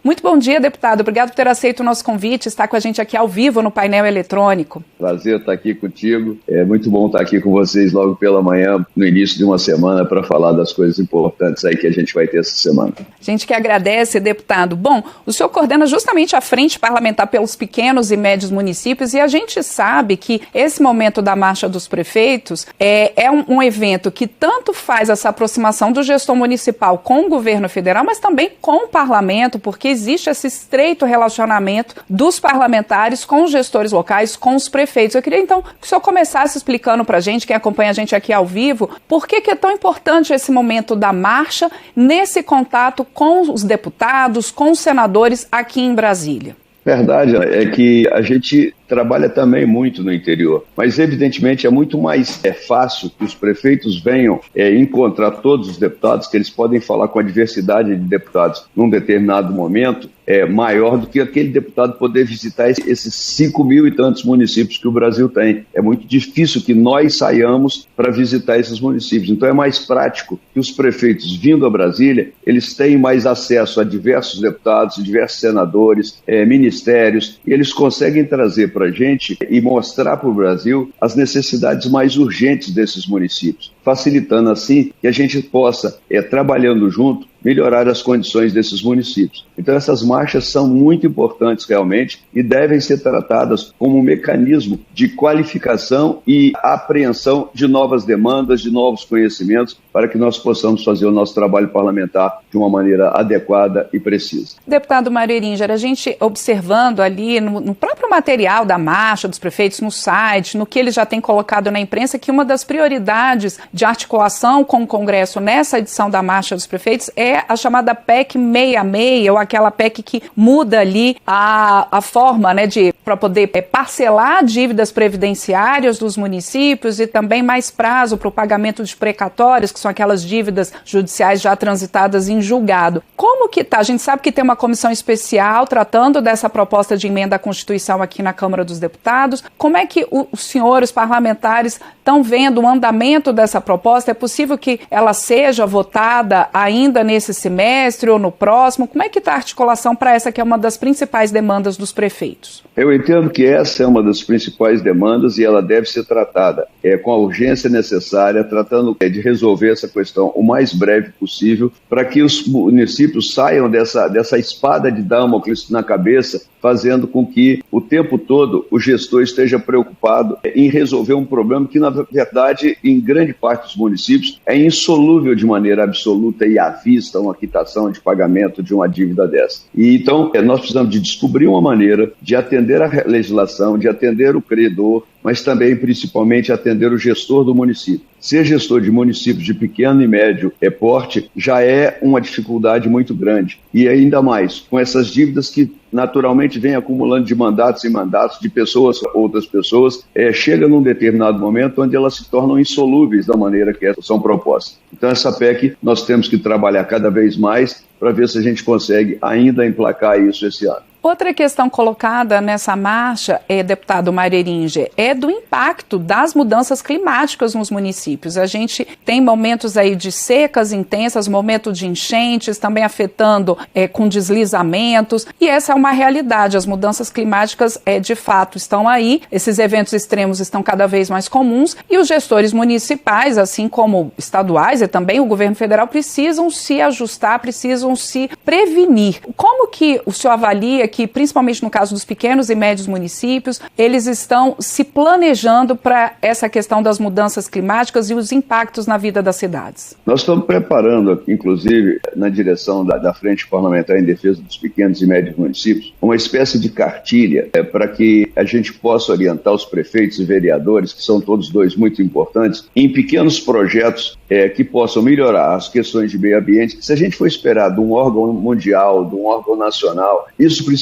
Muito bom dia, deputado. Obrigado por ter aceito o nosso convite, estar com a gente aqui ao vivo no painel eletrônico. Prazer estar aqui contigo. É muito bom estar aqui com vocês logo pela manhã, no início de uma semana, para falar das coisas importantes aí que a gente vai ter essa semana. A gente que agradece, deputado. Bom, o senhor coordena justamente a frente parlamentar pelos pequenos e médios municípios e a gente sabe que esse momento da Marcha dos Prefeitos é um evento que tanto faz essa aproximação do gestor municipal com o governo federal, mas também com o parlamento, porque existe esse estreito relacionamento dos parlamentares com os gestores locais, com os prefeitos. Eu queria então que o senhor começasse explicando para a gente, quem acompanha a gente aqui ao vivo, por que é tão importante esse momento da marcha nesse contato com os deputados, com os senadores aqui em Brasília. Verdade é que a gente trabalha também muito no interior, mas evidentemente é muito mais fácil que os prefeitos venham encontrar todos os deputados, que eles podem falar com a diversidade de deputados num determinado momento, maior do que aquele deputado poder visitar esses 5 mil e tantos municípios que o Brasil tem. É muito difícil que nós saiamos para visitar esses municípios. Então é mais prático que os prefeitos vindo a Brasília, eles tenham mais acesso a diversos deputados, diversos senadores, ministérios, e eles conseguem trazer para a gente e mostrar para o Brasil as necessidades mais urgentes desses municípios, facilitando assim que a gente possa, trabalhando junto, melhorar as condições desses municípios. Então essas marchas são muito importantes realmente e devem ser tratadas como um mecanismo de qualificação e apreensão de novas demandas, de novos conhecimentos, para que nós possamos fazer o nosso trabalho parlamentar de uma maneira adequada e precisa. Deputado Mário Eringer, a gente observando ali no próprio material da marcha dos prefeitos, no site, no que eles já têm colocado na imprensa, que uma das prioridades de articulação com o Congresso nessa edição da Marcha dos Prefeitos é a chamada PEC 66, ou aquela PEC que muda ali a forma, né, para poder parcelar dívidas previdenciárias dos municípios e também mais prazo para o pagamento de precatórios, que são aquelas dívidas judiciais já transitadas em julgado. Como que tá? A gente sabe que tem uma comissão especial tratando dessa proposta de emenda à Constituição aqui na Câmara dos Deputados. Como é que os senhores parlamentares estão vendo o andamento dessa proposta? É possível que ela seja votada ainda nesse semestre ou no próximo? Como é que está a articulação para essa que é uma das principais demandas dos prefeitos? Eu entendo que essa é uma das principais demandas e ela deve ser tratada com a urgência necessária, tratando de resolver essa questão o mais breve possível, para que os municípios saiam dessa espada de Damocles na cabeça, fazendo com que o tempo todo o gestor esteja preocupado em resolver um problema que, na verdade, em grande parte dos municípios, é insolúvel de maneira absoluta e à vista uma quitação de pagamento de uma dívida dessa. E então, nós precisamos de descobrir uma maneira de atender a legislação, de atender o credor, mas também, principalmente, atender o gestor do município. Ser gestor de municípios de pequeno e médio porte já é uma dificuldade muito grande. E ainda mais, com essas dívidas que naturalmente vêm acumulando de mandatos em mandatos, de pessoas a outras pessoas, chega num determinado momento onde elas se tornam insolúveis da maneira que são propostas. Então essa PEC nós temos que trabalhar cada vez mais para ver se a gente consegue ainda emplacar isso esse ano. Outra questão colocada nessa marcha, deputado Mário Eringer, é do impacto das mudanças climáticas nos municípios. A gente tem momentos aí de secas intensas, momentos de enchentes, também afetando com deslizamentos, e essa é uma realidade. As mudanças climáticas, de fato, estão aí, esses eventos extremos estão cada vez mais comuns, e os gestores municipais, assim como estaduais e também o governo federal, precisam se ajustar, precisam se prevenir. Como que o senhor avalia que, principalmente no caso dos pequenos e médios municípios, eles estão se planejando para essa questão das mudanças climáticas e os impactos na vida das cidades? Nós estamos preparando, inclusive, na direção da Frente Parlamentar em Defesa dos Pequenos e Médios Municípios, uma espécie de cartilha para que a gente possa orientar os prefeitos e vereadores, que são todos dois muito importantes, em pequenos projetos que possam melhorar as questões de meio ambiente. Se a gente for esperar de um órgão mundial, de um órgão nacional, isso precisa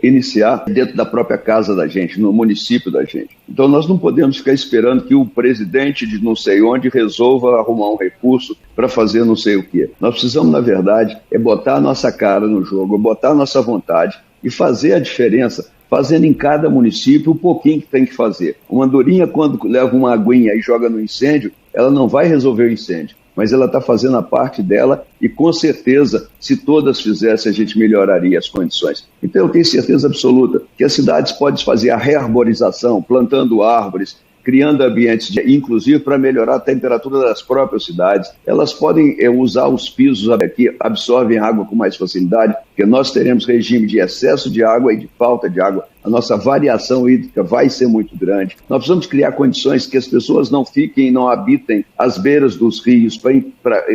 iniciar dentro da própria casa da gente, no município da gente. Então nós não podemos ficar esperando que o presidente de não sei onde resolva arrumar um recurso para fazer não sei o quê. Nós precisamos, na verdade, botar a nossa cara no jogo, botar a nossa vontade e fazer a diferença, fazendo em cada município um pouquinho que tem que fazer. Uma andorinha, quando leva uma aguinha e joga no incêndio, ela não vai resolver o incêndio. mas ela está fazendo a parte dela e, com certeza, se todas fizessem, a gente melhoraria as condições. Então, eu tenho certeza absoluta que as cidades podem fazer a rearborização, plantando árvores, criando ambientes, inclusive para melhorar a temperatura das próprias cidades. Elas podem usar os pisos que absorvem água com mais facilidade, porque nós teremos regime de excesso de água e de falta de água. A nossa variação hídrica vai ser muito grande. Nós precisamos criar condições que as pessoas não fiquem, não habitem às beiras dos rios,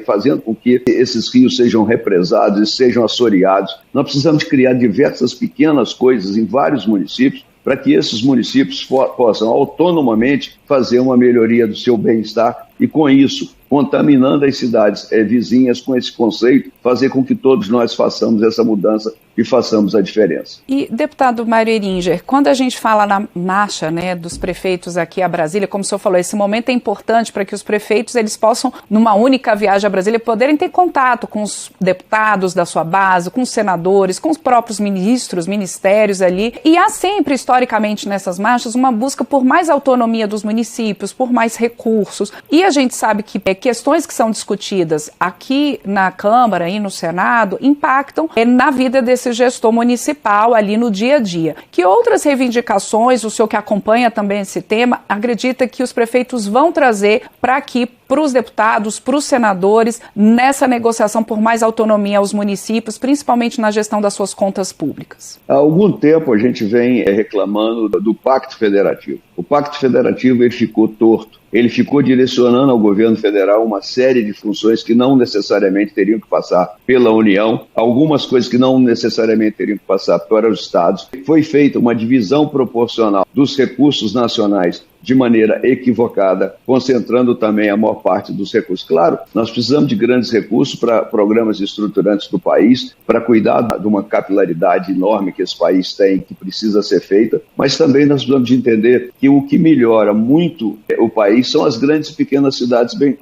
fazendo com que esses rios sejam represados e sejam assoreados. Nós precisamos criar diversas pequenas coisas em vários municípios, para que esses municípios possam autonomamente fazer uma melhoria do seu bem-estar e, com isso, contaminando as cidades vizinhas com esse conceito, fazer com que todos nós façamos essa mudança e façamos a diferença. E, deputado Mário Heringer, quando a gente fala na marcha, né, dos prefeitos aqui a Brasília, como o senhor falou, esse momento é importante para que os prefeitos eles possam, numa única viagem a Brasília, poderem ter contato com os deputados da sua base, com os senadores, com os próprios ministros, ministérios ali. E há sempre, historicamente, nessas marchas, uma busca por mais autonomia dos municípios, por mais recursos. E a gente sabe que questões que são discutidas aqui na Câmara e no Senado impactam na vida desse gestor municipal ali no dia a dia. Que outras reivindicações, o senhor que acompanha também esse tema, acredita que os prefeitos vão trazer para aqui, para os deputados, para os senadores, nessa negociação por mais autonomia aos municípios, principalmente na gestão das suas contas públicas? Há algum tempo a gente vem reclamando do Pacto Federativo. O Pacto Federativo ele ficou torto. Ele ficou direcionando ao governo federal uma série de funções que não necessariamente teriam que passar pela União, algumas coisas que não necessariamente teriam que passar para os estados. Foi feita uma divisão proporcional dos recursos nacionais de maneira equivocada, concentrando também a maior parte dos recursos. Claro, nós precisamos de grandes recursos para programas estruturantes do país, para cuidar de uma capilaridade enorme que esse país tem, que precisa ser feita, mas também nós precisamos de entender que o que melhora muito o país são as grandes e pequenas cidades bem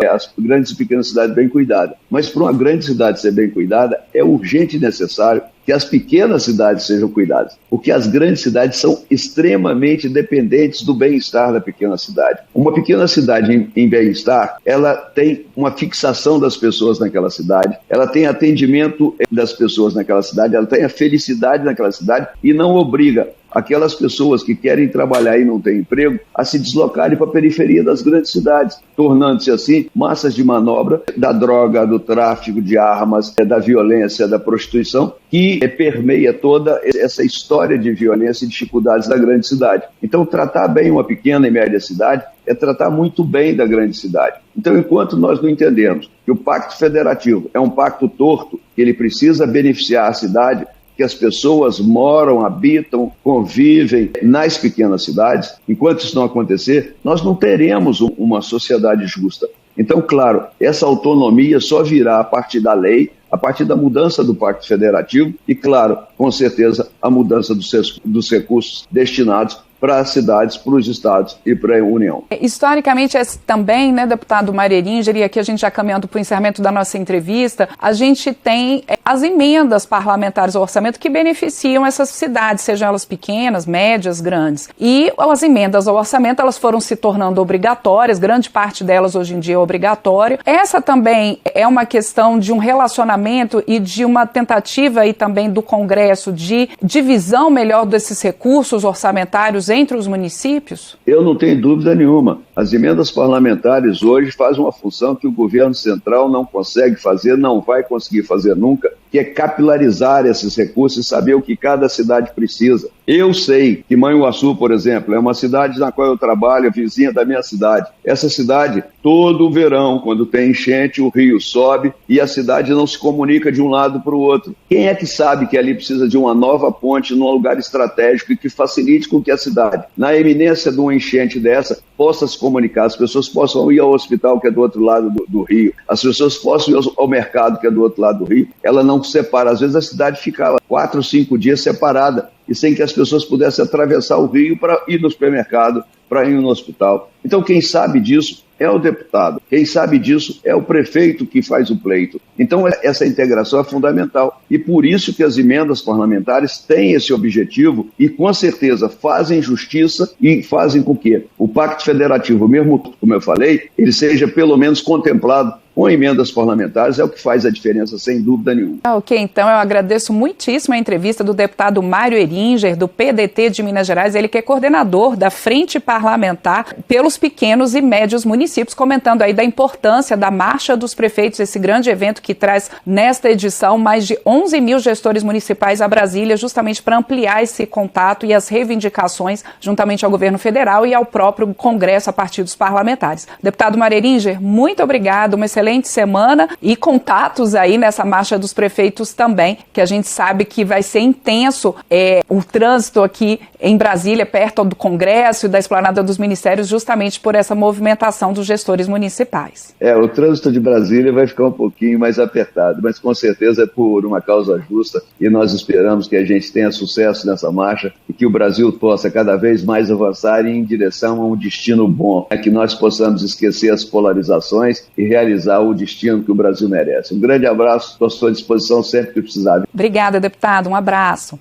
cuidadas. Mas para uma grande cidade ser bem cuidada, é urgente e necessário que as pequenas cidades sejam cuidadas, porque as grandes cidades são extremamente dependentes do bem-estar da pequena cidade. Uma pequena cidade em bem-estar, ela tem uma fixação das pessoas naquela cidade, ela tem atendimento das pessoas naquela cidade, ela tem a felicidade naquela cidade e não obriga aquelas pessoas que querem trabalhar e não têm emprego a se deslocarem para a periferia das grandes cidades, tornando-se assim massas de manobra da droga, do tráfico de armas, da violência, da prostituição, que permeia toda essa história de violência e dificuldades da grande cidade. Então, tratar bem uma pequena e média cidade é tratar muito bem da grande cidade. Então, enquanto nós não entendemos que o Pacto Federativo é um pacto torto, que ele precisa beneficiar a cidade, que as pessoas moram, habitam, convivem nas pequenas cidades, enquanto isso não acontecer, nós não teremos uma sociedade justa. Então, claro, essa autonomia só virá a partir da lei, a partir da mudança do Pacto Federativo e, claro, com certeza, a mudança dos recursos destinados para as cidades, para os estados e para a União. Historicamente, também, né, deputado Mário Heringer, e aqui a gente já caminhando para o encerramento da nossa entrevista, a gente tem as emendas parlamentares ao orçamento que beneficiam essas cidades, sejam elas pequenas, médias, grandes. E as emendas ao orçamento, elas foram se tornando obrigatórias, grande parte delas hoje em dia é obrigatória. Essa também é uma questão de um relacionamento e de uma tentativa aí também do Congresso de divisão melhor desses recursos orçamentários entre os municípios? Eu não tenho dúvida nenhuma. As emendas parlamentares hoje fazem uma função que o governo central não consegue fazer, não vai conseguir fazer nunca, que é capilarizar esses recursos e saber o que cada cidade precisa. Eu sei que Manhuaçu, por exemplo, é uma cidade na qual eu trabalho, vizinha da minha cidade. Essa cidade, todo o verão, quando tem enchente, o rio sobe e a cidade não se comunica de um lado para o outro. Quem é que sabe que ali precisa de uma nova ponte num lugar estratégico e que facilite com que a cidade, na eminência de uma enchente dessa, possa se comunicar, as pessoas possam ir ao hospital que é do outro lado do rio, as pessoas possam ir ao mercado que é do outro lado do rio, ela não separa. Às vezes a cidade fica 4 ou 5 dias separada e sem que as pessoas pudessem atravessar o rio para ir no supermercado, para ir no hospital. Então quem sabe disso é o deputado, quem sabe disso é o prefeito que faz o pleito. Então essa integração é fundamental e por isso que as emendas parlamentares têm esse objetivo e com certeza fazem justiça e fazem com que o Pacto Federativo, mesmo como eu falei, ele seja pelo menos contemplado com emendas parlamentares, é o que faz a diferença, sem dúvida nenhuma. Ok, então eu agradeço muitíssimo a entrevista do deputado Mário Heringer, do PDT de Minas Gerais, ele que é coordenador da Frente Parlamentar pelos Pequenos e Médios Municípios, comentando aí da importância da Marcha dos Prefeitos, esse grande evento que traz nesta edição mais de 11 mil gestores municipais a Brasília, justamente para ampliar esse contato e as reivindicações juntamente ao governo federal e ao próprio Congresso a partir dos parlamentares. Deputado Mário Heringer, muito obrigado, uma excelente semana e contatos aí nessa Marcha dos Prefeitos também, que a gente sabe que vai ser intenso o trânsito aqui em Brasília, perto do Congresso e da Esplanada dos Ministérios, justamente por essa movimentação dos gestores municipais. O trânsito de Brasília vai ficar um pouquinho mais apertado, mas com certeza é por uma causa justa e nós esperamos que a gente tenha sucesso nessa marcha e que o Brasil possa cada vez mais avançar em direção a um destino bom, que nós possamos esquecer as polarizações e realizar o destino que o Brasil merece. Um grande abraço, estou à sua disposição sempre que precisar. Obrigada, deputado, um abraço.